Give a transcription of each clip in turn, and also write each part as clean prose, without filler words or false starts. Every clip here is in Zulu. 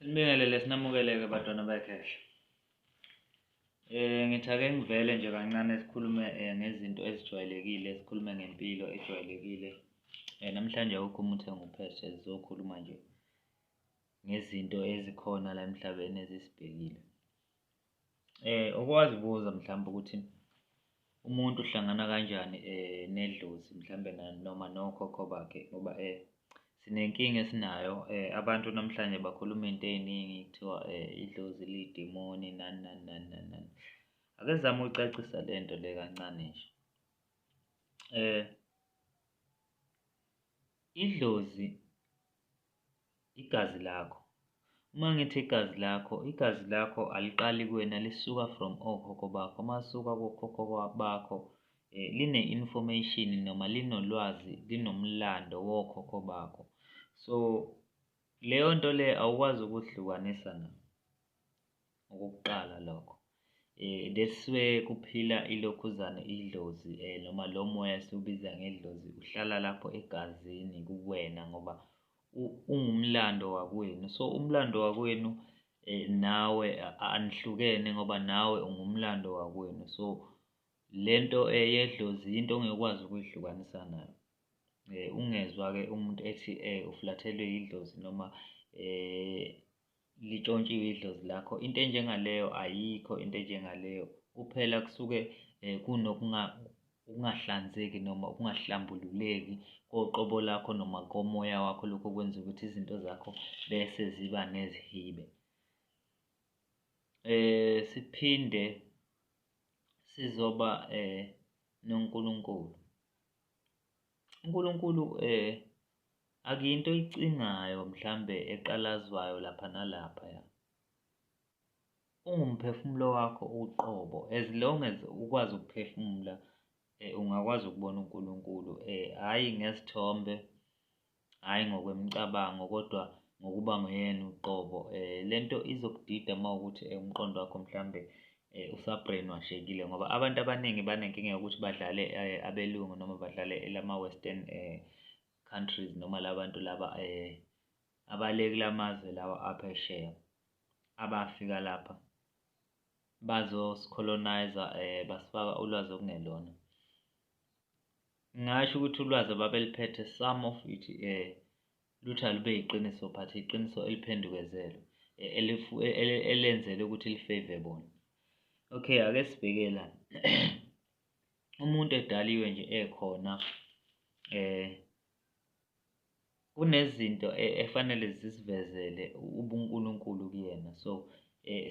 Sinibingelele sinamukeleke bantwana bekhehla. Ngithi ake ngivele nje kancane sikhulume ngezinto ezijwayelekile, sikhulume ngempilo ejwayelekile. Namhlanje awukho umuntu enguphethe, sizokhuluma nje ngezinto ezikhona la emhlabeni ezisibhekile. Okwazibuza mhlawumbe ukuthi umuntu uhlangana kanjani nedlozi mhlambe noma nokhokho bakhe ngoba sinenkinga esinayo. Abantu namhlanje bakhuluma into ey'ningi kuthiwa idlozi liyidimoni nani nani nani nani nani. Ake sizame ukucacisa le nto le kancane nje. Idlozi igazi lakho. Uma ngithi igazi lakho aliqali kuwena, lisuka from okhokho bakho. Uma lisuka kokhokho bakho line-information noma linolwazi, linomlando wokhokho bakho. So leyo nto le awukwazi ukuhlukanisa na, okokuqala lokho. That's where kuphila ilokhuzana idlozi noma lo moya esiwubiza ngedlozi uhlala lapho egazini kuwena ngoba ungumlando wakwenu. So umlando wakwenu nawe anihlukene ngoba nawe ungumlando wakwenu. So lento yedlozi into ongekwazi ukuyihlukanisa nayo. Ungezwa-ke umuntu ethi uflathelwe idlozi noma litshontshiwe idlozi lakho. Into enjengaleyo ayikho into enjengaleyo. Kuphela kusuke ukungahlanzeki noma ukungahlambululeki koqobo lakho noma komoya wakho, lokho kwenza ukuthi izinto zakho bese ziba nezihibe. Siphinde sizoba noNkulunkulu. uNkulunkulu akuyinto oyicingayo mhlambe eqalazwayo lapha nalapha ya. Ungumphefumulo wakho uqobo, as long as ukwazi ukuphefumula ungakwazi ukubona uNkulunkulu. Hhayi ngezithombe, hhayi ngokwemicabango, kodwa ngokuba nguyena uqobo. Lento izokudida uma ukuthi umqondo wakho mhlambe usa-brainwash-ekile ngoba abantu abaningi banenkinga yokuthi badlale abelungu noma badlale elama-Western countries noma labantu laba abale kulamazwe lawa aphesheya, abafika lapha bazosikolonizer basifaka ulwazi okungelona. Ngingasho ukuthi ulwazi ababeliphethe, some of it luthi alube yiqiniso but iqiniso eliphendukezelo elenzele ukuthi li-favour bona. Okay, ake sibheke la. Umuntu edaliwe nje ekhona kunezinto efanele zisivezele ubuNkulunkulu kuyena. So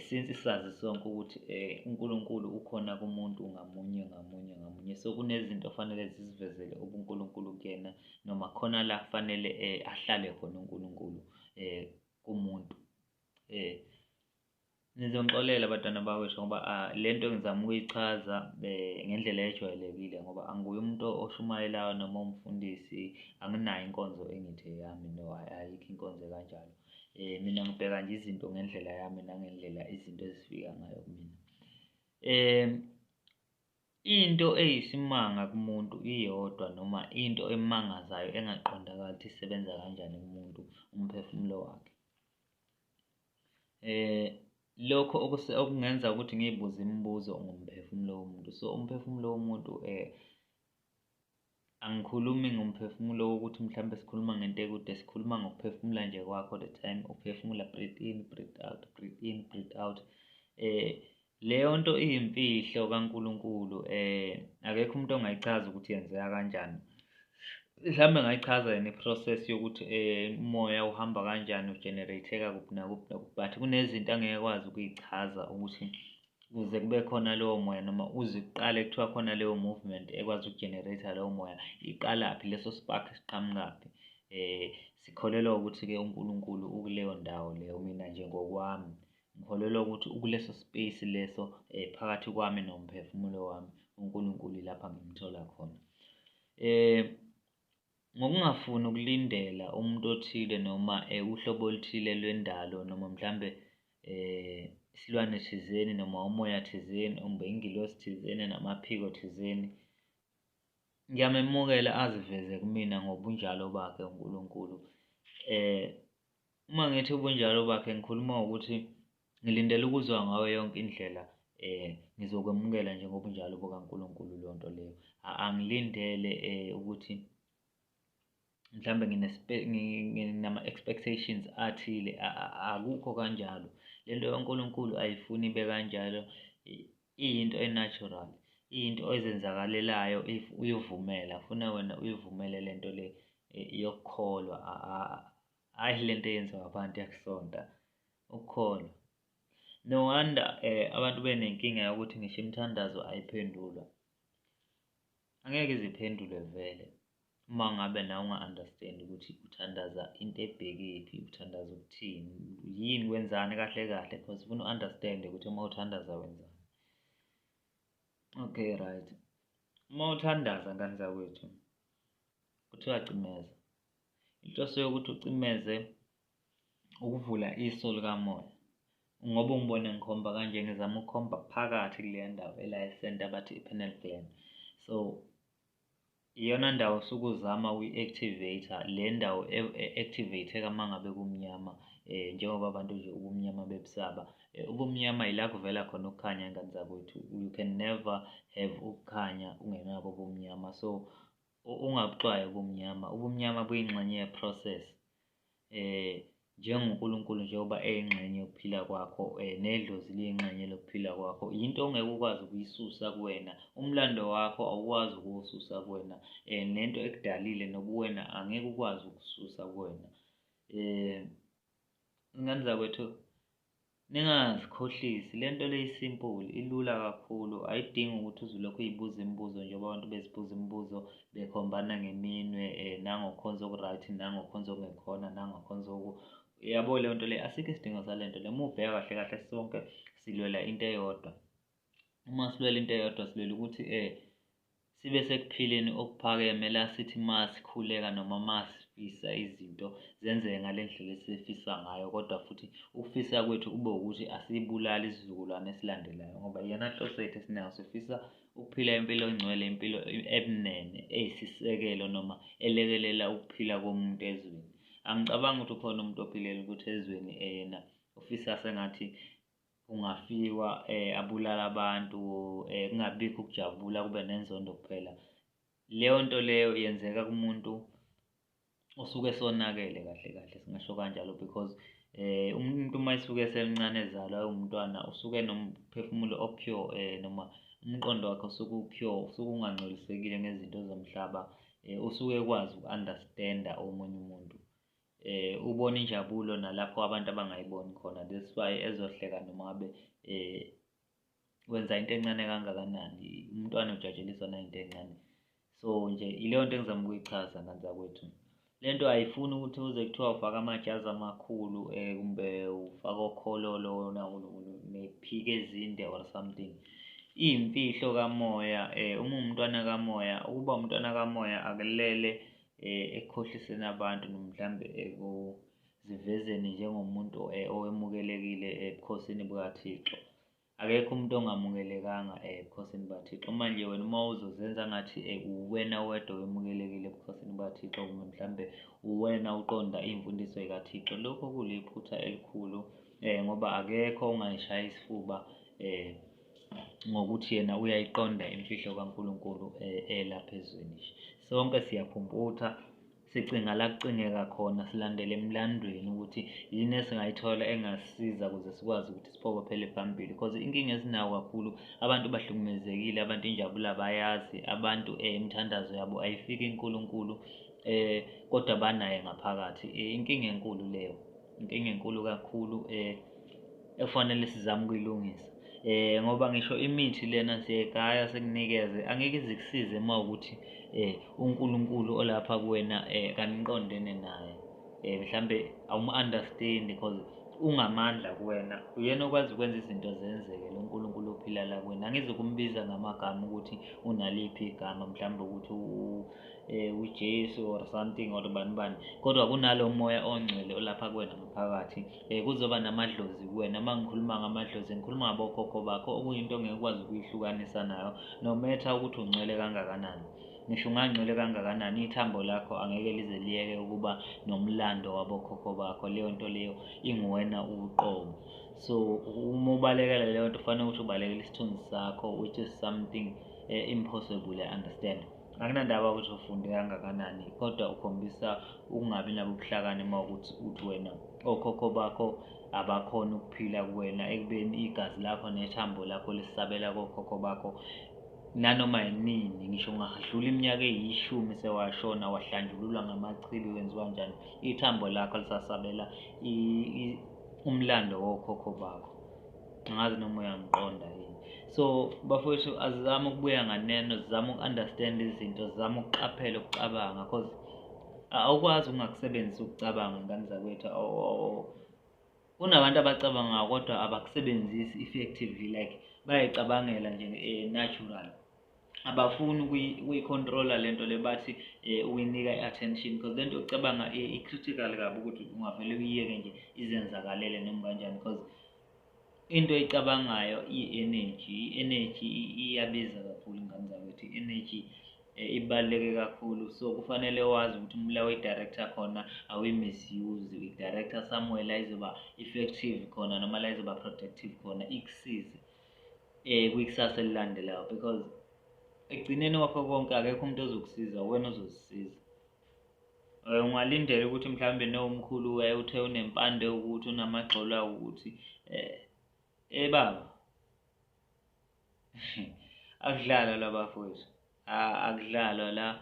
since sazi sonke ukuthi uNkulunkulu ukhona kumuntu ngamunye ngamunye ngamunye, so kunezinto kufanele zisivezele ubuNkulunkulu kuyena noma khona la kufanele ahlale khona uNkulunkulu kumuntu. Nizongixolela bantwana bakwethu ngoba lento ngizama ukuyichaza ngendlela ejwayelekile ngoba anguye umuntu oshumayelayo noma umfundisi. Anginayo inkonzo engithi eyami, no, ayikho inkonzo ekanjalo. Mina ngibheka nje izinto ngendlela yami nangendlela izinto ezifika ngayo kumina. Into eyisimanga kumuntu iyodwa noma into emangazayo engaqondakali ukuthi isebenza kanjani kumuntu, umphefumulo wakhe. Lokho okungenza ukuthi ngiyibuze imibuzo ngomphefumulo womuntu. So umphefumulo womuntu angikhulumi ngomphefumulo wokuthi mhlambe sikhuluma ngento ekude, sikhuluma ngokuphefumula nje kwakho the time uphefumula, breathe in, breathe out, breathe in, breathe out. Leyo nto iyimfihlo kaNkulunkulu. Akekho umuntu ongayichaza ukuthi yenzeka kanjani. Mhlawumbe ngayichaza yena i-process yokuthi umoya uhamba kanjani, ugenerate-eka kuphi nakuphi nakuphi, but kunezinto angeke ekwazi ukuyichaza ukuthi ukuze kube khona lowo moya noma uze kuqale kuthiwa khona leyo movement ekwazi ukugenerate lowo moya, iqalaphi leso spark siqhamukaphi. Sikholelwa ukuthi-ke uNkulunkulu ukuleyo ndawo leyo. Mina nje ngokwami ngikholelwa ukuthi ukuleso space leso phakathi kwami nomphefumulo wami, uNkulunkulu lapha ngimthola khona. Ngokungafuni ukulindela umuntu othile noma uhlobo oluthile lwendalo noma mhlambe isilwane thizeni noma umoya thizeni, ingilosi thizeni namaphiko thizeni, ngiyamemukela aziveze kumina ngobunjalo bakhe uNkulunkulu. Uma ngithi ubunjalo bakhe ngikhuluma ukuthi ngilindele ukuzwa ngayo yonke indlela ngizokwemukela njengobunjalo bukaNkulunkulu leyo nto leyo. Angilindele ukuthi mhlambe nginama-expectations athile, akukho kanjalo. Le nto kaNkulunkulu ayifuni ibe kanjalo, iyinto e-natural, iyinto ezenzakalelayo if uyivumela. Funa wena uyivumele le nto le yokukholwa, hhayi le nto eyenziwa abantu yakusonta, ukukholwa. No wonder abantu benenkinga yokuthi ngisho imithandazo ayiphendulwa. Angeke ize iphendulwe vele uma ngabe nawe unga-understand ukuthi uthandaza into ebhekephi, uthandaza ukuthini, yini, wenzani kahle kahle, because ufuna u-understand-e ukuthi uma uthandaza wenzani. Okay, right. Uma uthandaza, ngani zakwethu, kuthiwa cimeza. Inhloso yokuthi ucimeze ukuvula iso likamoya. Ngoba ungibone ngikhomba kanje, ngizama ukukhomba phakathi kuleya ndawo elayisenta bathi i-pineal gland. So iyona ndawo osuke uzama uyi-activate-a, le ndawo e-activate-eka uma ngabe kumnyama, njengoba abantu nje ubumnyama bebusaba. Ubumnyama ila kuvela khona ukukhanya, ngani zakwethu. You can never have ukukhanya ungenabo ubumnyama. So ungabuxwayi ubumnyama. Ubumnyama buyingxenye ye-process njengoNkulunkulu njengoba eyingxenye yokuphila kwakho, nedlozi liyingxenye lokuphila kwakho. Yinto ongeke ukwazi ukuyisusa kuwena, umlando wakho awukwazi ukuwususa kuwena, nento ekudalile nobuwena angeke ukwazi ukususa kuwena. Ngani zakwethu, ningazikhohlisi, le nto le isimple, ilula kakhulu, ayidingi ukuthi uze ulokhu uy'buza imibuzo njengoba abantu bezibuza imibuzo bekhombana ngeminwe, nangokukhonza oku-right, nangokukhonza okungekhona, nangokukhonza yabo leyo nto le, asikho isidingo sale nto le. Uma ubheka kahle kahle sonke silwela into eyodwa. Uma silwela into eyodwa silwela ukuthi sibe sekuphileni okuphakeme la sithi masikhuleka noma masifisa izinto zenzeke ngale ndlela esifisa ngayo, kodwa futhi ukufisa kwethu kube ukuthi asiyibulali isizukulwane esilandelayo, ngoba iyona nhloso yethu esinayo. Sifisa ukuphila impilo engcwele, impilo ebunene, eyisisekelo noma elekelela ukuphila komuntu ezweni. Angicabangi ukuthi ukhona umuntu ophilela ukuthi ezweni yena ufisa sengathi kungafikwa abulala abantu, kungabikho ukujabula, kube nenzondo kuphela. Leyo nto leyo yenzeka kumuntu osuke esonakele kahle kahle, singasho kanjalo, because umuntu uma esuke esemncane ezalwa ewumntwana usuke enomphefumulo o-pure, noma umqondo wakhe usuke u-pure, usuke ungangcolisekile ngezinto zomhlaba, usuke ekwazi uku-understand-a omunye umuntu, ubona injabulo nalapho abantu abangayiboni khona. That's why ezohleka noma ngabe wenza into encane kangakanani, umntwana ujatsheliswa nayinto encane. So nje ileyo nto engizama ukuyichaza, ngani zakwethu. Le nto ayifuni ukuthi uze kuthiwa ufake amajazi amakhulu, kumbe ufake okhololo nephika ezinde or something. Iyimfihlo kamoya. Uma uwumntwana kamoya, ukuba umntwana kamoya akulele ekukhohliseni abantu, noma mhlambe ekuzivezeni njengomuntu owemukelekile ebukhosini bukaThixo. Akekho umuntu ongamukelekanga ebukhosini bukaThixo. Manje wena uma uzozenza ngathi uwena wedwa owemukelekile ebukhosini bukaThixo, kumbe mhlambe uwena uqonda iy'mfundiso zikaThixo, lokho kuliphutha elikhulu, ngoba akekho ongayishaya isifuba ngokuthi yena uyayiqonda imfihlo kaNkulunkulu elapha ezweni. Sonke siyakhumbutha, sicinga la kucingeka khona, silandele emlandweni ukuthi yini esingayithola engasisiza ukuze sikwazi ukuthi siphokophele phambili, because inkinga esinayo kakhulu, abantu bahlukumezekile, abantu injabulo abayazi, abantu imithandazo yabo ayifiki kuNkulunkulu, kodwa banaye ngaphakathi. Inkinga enkulu leyo, inkinga enkulu kakhulu efanele sizame ukuyilungisa. Ngoba ngisho imithi lena siyayigaya sikunikeze, angeke ize ikusize uma ukuthi uNkulunkulu olapha kuwena kaniqondene naye, mhlambe awumu-understand because ungamandla kuwena. Uyena okwazi ukwenza izinto zenzeke, lo Nkulunkulu ophila la kuwena. Angizukumbiza ngamagama ukuthi unaliphi igama, mhlawumbe ukuthi uJesu or something or bani, kodwa kunalo moya ongcwele olapha kuwena ngaphakathi. Kuzoba namadlozi kuwena. Uma ngikhuluma ngamadlozi, ngikhuluma ngabokhokho bakho, okuyinto ongeke ukwazi ukuyihlukanisa nayo, no matter ukuthi ungcwele kangakanani. ngisho ungangcwele kangakanani ithambo lakho angeke lize liyeke ukuba nomlando wabokhokho bakho. Leyo nto leyo inguwena uqobo. So uma ubalekela leyo nto kufanele ukuthi ubalekele isithunzi sakho, which is something impossible, I understand. Akunandaba ukuthi ufunde kangakanani, kodwa ukhombisa ukungabi nabo ubuhlakani uma uthi wena okhokho bakho abakhona ukuphila kuwena, ekubeni igazi lakho nethambo lakho lisabela kokhokho bakho nanoma yinini. Ngisho ungadlula iminyaka eyishumi sewashona, wahlanjululwa ngamachibi, wenziwa njani, ithambo lakho lisasabela umlando wokhokho bakho. Angazi noma uyangiqonda yini. So bafowethu, azizame ukubuya nganeno, zizame uku-understand izinto, zizame ukuqaphela ukucabanga, because awukwazi ungakusebenzisi ukucabanga ngani zakwethu. Kunabantu abacabangayo kodwa abakusebenzisi effectively, like bayayicabangela nje natural. Abafuni ukuyicontrola lento le, bathi uyinika i-attention, because lento yokucabanga i-critical kabi ukuthi ungavele uyiyeke nje izenzakalele noma kanjani, because into oyicabangayo i-energy iyabiza kakhulu ngani zakwethu. I-energy ibaluleke kakhulu, so kufanele wazi ukuthi la uyi-director khona awuyi-misuse, uyi-director somewhere la izoba effective khona noma la izoba protective khona, ikusize kwikusasa elilandelayo, because ekugcineni kwakho konke akekho umuntu ozokusiza, wena ozozisiza. Ungalindela ukuthi mhlawumbe nomkhulu uthe unempande ukuthi unamagxolo ukuthi baba akudlalwa la bafowethu, akudlalwa la.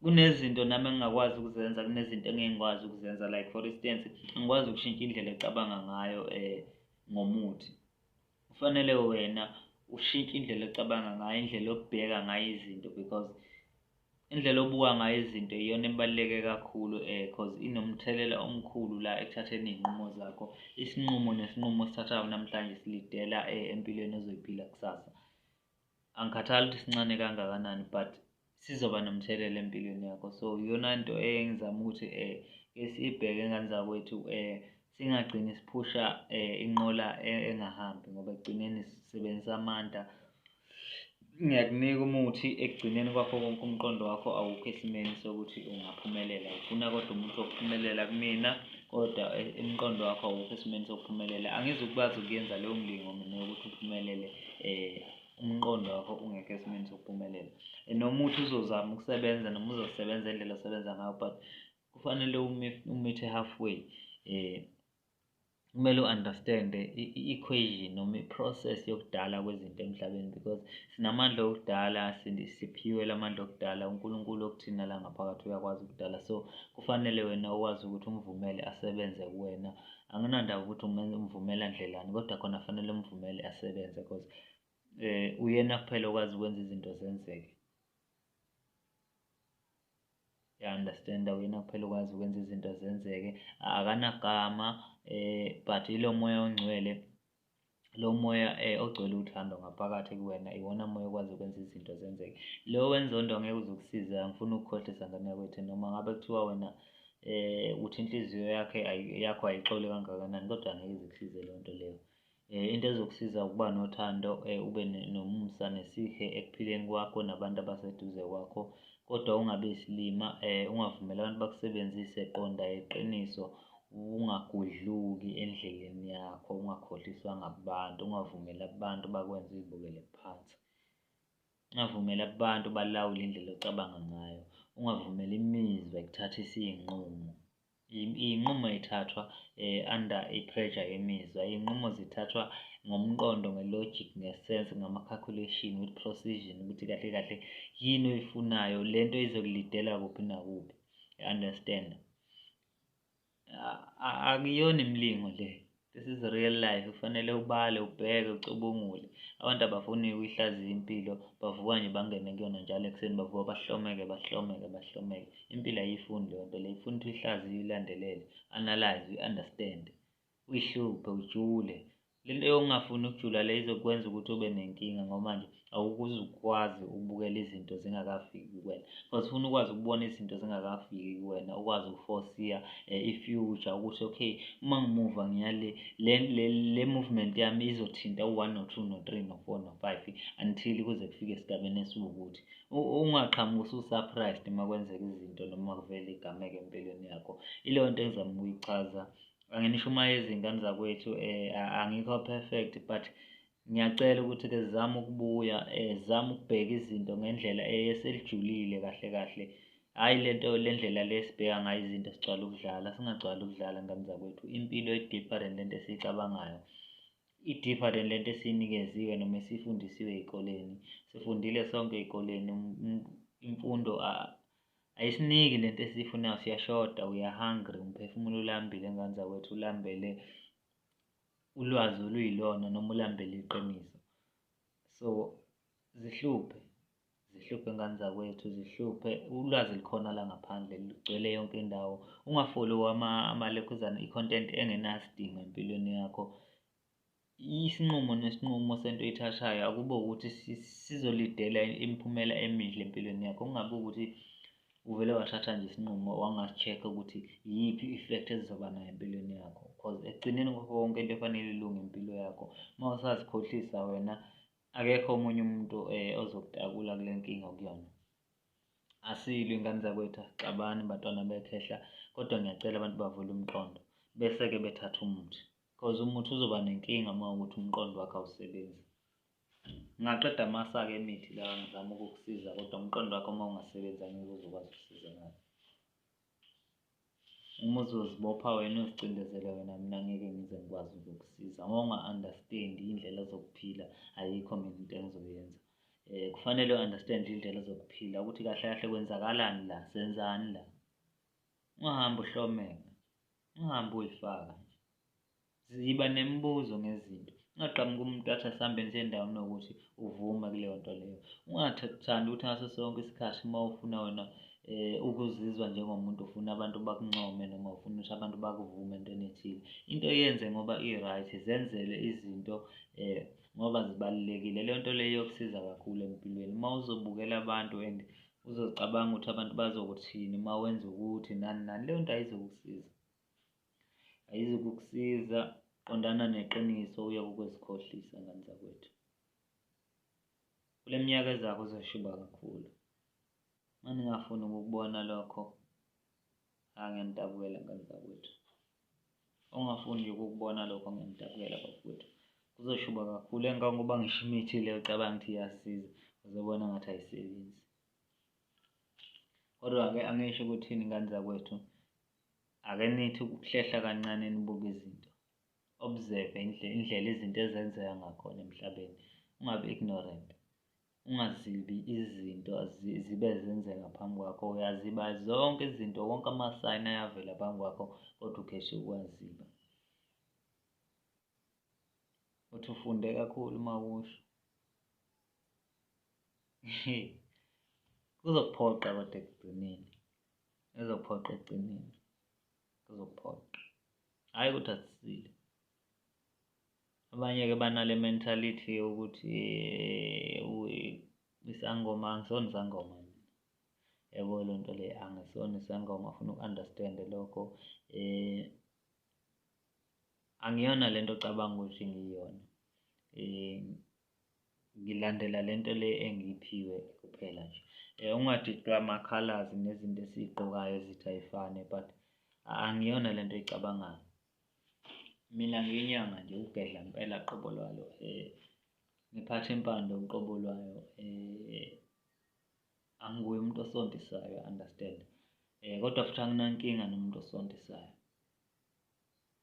Kunezinto nami engingakwazi ukuzenza, kunezinto engingakwazi ukuzenza, like for instance ngikwazi ukushintsha indlela ecabanga ngayo ngomuthi. Kufanele wena ushintshe indlela ecabanga ngayo, indlela obheka ngayo izinto, because indlela obuka ngayo izinto iyona ebaluleke kakhulu, because inomthelela omkhulu la ekuthatheni iy'nqumo zakho. Isinqumo nesinqumo sithathayo namhlanje silidela empilweni ozoyiphila kusasa. Angikhathali ukuthi sincane kangakanani, but sizoba nomthelela empilweni yakho. So iyona nto engizama ukuthi siyibheke ngani zakwethu, singagcini siphusha inqola engahambi, ngoba ekugcineni sisebenzisa amandla. Ngiyakunika umuthi, ekugcineni kwakho konke umqondo wakho awukho esimeni sokuthi ungaphumelela. Ufuna kodwa umuntu okuphumelela kumina, kodwa umqondo wakho awukho esimeni sokuphumelela. Angizukwazi ukuyenza leyo mlingo mina yokuthi uphumelele umqondo wakho ungekho esimeni sokuphumelela. Nomuthi uzozama ukusebenza noma uzosebenza indlela osebenza ngayo, but kufanele umithe halfway. Kumele u-understand-e i-equation noma i-process yokudala kwezinto emhlabeni, because sinamandla okudala, siphiwe lamandla okudala. uNkulunkulu okuthina la ngaphakathi uyakwazi ukudala, so kufanele wena ukwazi ukuthi umvumele asebenze kuwena. Anginandaba ukuthi umvumela ndlelani, kodwa khona fanele umvumele asebenze, because uyena kuphela okwazi ukwenza izinto zenzeke. Ya-understand, uyena kuphela ukwazi ukwenza izinto zenzeke, akanagama. But ilo moya ongcwele, lo moya ogcwele uthando ngaphakathi kuwena, iwona moya okwazi ukwenza izinto zenzeke. Lo wenzondo angeke uzokusiza, angifuni ukukhohlisa ngane yakwethu, noma ngabe kuthiwa wena uthi inhliziyo yakho ayixole kangakanani, kodwa angeke ize ikusize leyo nto leyo. Into ezokusiza ukuba nothando, ube nomusa nesihe ekuphileni kwakho nabantu abaseduze kwakho, kodwa ungabe isilima. Ungavumeli abantu bakusebenzise, qonda iqiniso, ungagudluki endleleni yakho, ungakhohliswa ngabantu, ungavumeli abantu bakwenze uyibukele phansi, ungavumeli abantu balawule indlela ocabanga ngayo, ungavumeli imizwa ikuthathise iy'nqumo. Iy'nqumo y'thathwa under i-pressure yemizwa. Iy'nqumo zithathwa ngomqondo, nge-logic, nge-sense, ngama-calculation with precision, ukuthi kahle kahle yini oyifunayo, lento izokulidela kuphi nakuphi. You-understand? Akuyona imilingo le, this is real life. Kufanele ubale, ubheke, ucubungule. Abantu abafuni ukuyihlaziya impilo, bavuka nje bangene kuyona njalo ekuseni, bavuka bahlomeke. Impilo ayifuni leyo nto leyo, ifuna ukuthi uyihlaziye, uyilandelele, analyze, uyi-understand, uyihluphe, ujule. Lento yokungafuni ukujula le izokwenza ukuthi ube nenkinga, ngoba manje awukuze ukwazi ukubukela izinto zingakafiki kuwena, because ufuna ukwazi ukubona izinto zingakafiki kuwena, ukwazi ukuforeseeya i-future ukuthi okay, uma ngimuva ngiyale le movement yami izothinta u-1 no-2 no-3 no-4 no-5 until kuze kufike esigabeni esiwukuthi. Ungaqhamuki usu-surprised uma kwenzeka izinto noma kuvele igameko empilweni yakho. Ileyo nto engizama ukuyichaza. Anginisho uma izingane zakwethu angikho perfect, but ngiyacela ukuthi-ke zama ukubuya, zama ukubheka izinto ngendlela eselijulile kahle kahle, hhayi le ndlela le esibheka ngayo izinto sigcwala ukudlala. Singagcwali ukudlala ngane zakwethu. Impilo i-deeper than lento esiyicabangayo, i-deeper than lento esiyinikeziwe noma esiyifundisiwe ey'koleni. Sifundile sonke ey'koleni, imfundo ayisiniki lento esiyifunayo, siyashoda, we are hungry, umphefumulo ulambile ngane zakwethu, ulambele ulwazi oluyilona noma ulambele iqiniso. So zihluphe ngane zakwethu, zihluphe. Ulwazi likhona la ngaphandle, lugcwele yonke indawo. Ungafolowi amalekhuzana, i-content engenasidingo empilweni yakho. Isinqumo nesinqumo sento oyithathayo akube ukuthi sizolidela imiphumela emihle empilweni yakho. Kungabe ukuthi uvele wathatha nje isinqumo wangasi-check-a ukuthi iyiphi i-effect ezizoba nayo empilweni yakho, because ekugcineni konke into efanele ilunge impilo yakho. Uma usazikhohlisa wena, akekho omunye umuntu ozokutakula kule nkinga okuyona. Asilwe ingane zakwethu, asixabani bantwana bekhehla, kodwa ngiyacela abantu bavule umqondo bese-ke bethatha umuthi, because umuthi uzoba nenkinga uma ukuthi umqondo wakho awusebenzi. Ngingaqeda amasa-ke emithi la ngizama ukukusiza, kodwa umqondo wakho uma ungasebenzi angeke uzokwazi ukusiza ngayo. Uma uzozibopha wena uzicindezela wena, mina ngeke ngize ngikwazi ukukusiza. Uma unga-understand indlela zokuphila, ayikho mina into engizoyenza. Kufanele u-understand indlela zokuphila ukuthi kahle kahle kwenzakalani la, senzani la. Ungahambi uhlomeka, ungahambi uy'faka nje, ziba nemibuzo ngezinto. Ungaqhamuki umuntu athi asihambeni siye endaweni nokuthi uvume kuleyo nto leyo. Ungathandi ukuthi ngaso sonke isikhathi uma ufuna wena ukuzizwa njengomuntu ufuna abantu bakuncome noma ufuna ukuthi abantu bakuvume entweni ethile. Into yenze ngoba i-right, zenzele izinto ngoba zibalulekile. Leyo nto leyo iyokusiza kakhulu empilweni. Uma uzobukela abantu and uzocabanga ukuthi abantu bazokuthini uma wenza ukuthi nani nani, leyo nto ayizukusiza, ayizukukusiza. Qondana neqiniso, uyeke ukuzikhohlisa ngane zakwethu. Kule minyaka ezayo uzoshuba kakhulu. Uma ningafuni ukukubona lokho, ngiyanidabukela ngane zakwethu. Ungafuni nje ukukubona lokho, ngiyanidabukela bafowethu. Kuzoshuba kakhulu, engangoba ngisho imithi le ucabanga ukuthi iyasiza, uzobona ngathi ayisebenzi. Kodwa-ke angisho ukuthini ngane zakwethu, ake nithi ukuhlehla kancane nibuke izinto. Observe indlela izinto ezenzeka ngakhona emhlabeni. Ungabi ignorant, ungazibi izinto zibe zenzeka ngaphambi kwakho. Uyaziba zonke izinto, wonke amasayini ayavela phambi kwakho, kodwa ukhethe ukwaziba. Uthi ufunde kakhulu uma usho. Kuzokuphoqa kodwa ekugcineni, kuzokuphoqa ekugcineni, kuzokuphoqa, hhayi ukuthi asisile. Abanye-ke banale mentality yokuthi isangoma, angisona isangoma mina. Yabo leyo nto leyo, angisona isangoma, afuna uku-understand-e lokho. Angiyona lento ocabanga ukuthi ngiyona. Ngilandela lento le engiyiphiwe kuphela nje. Ungadidwa ama-colours nezinto esiy'gqokayo ezithi ayifane, but angiyona lento oyicabangayo. Mina ngiyinyanga nje, ugedla impela qobo lwalo. Ngiphathe impande uqobo lwayo. Anguye umuntu osontisayo, understand. Kodwa futhi anginankinga nomuntu osontisayo.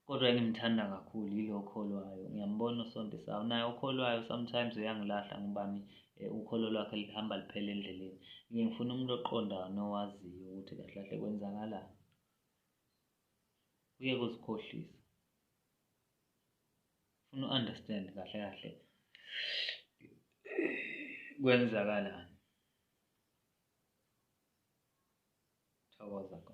Kodwa engimthanda kakhulu yilo okholwayo. Ngiyambona osontisayo, naye okholwayo sometimes uyangilahla ngobani, ukholo lwakhe lihamba liphela endleleni. Ngifuna umuntu oqondayo nowaziyo ukuthi kahle kahle kwenzakalani. Uyeke uzikhohlisa. Ufuna u-understand kahle kahle kwenzakalani. Thokoza.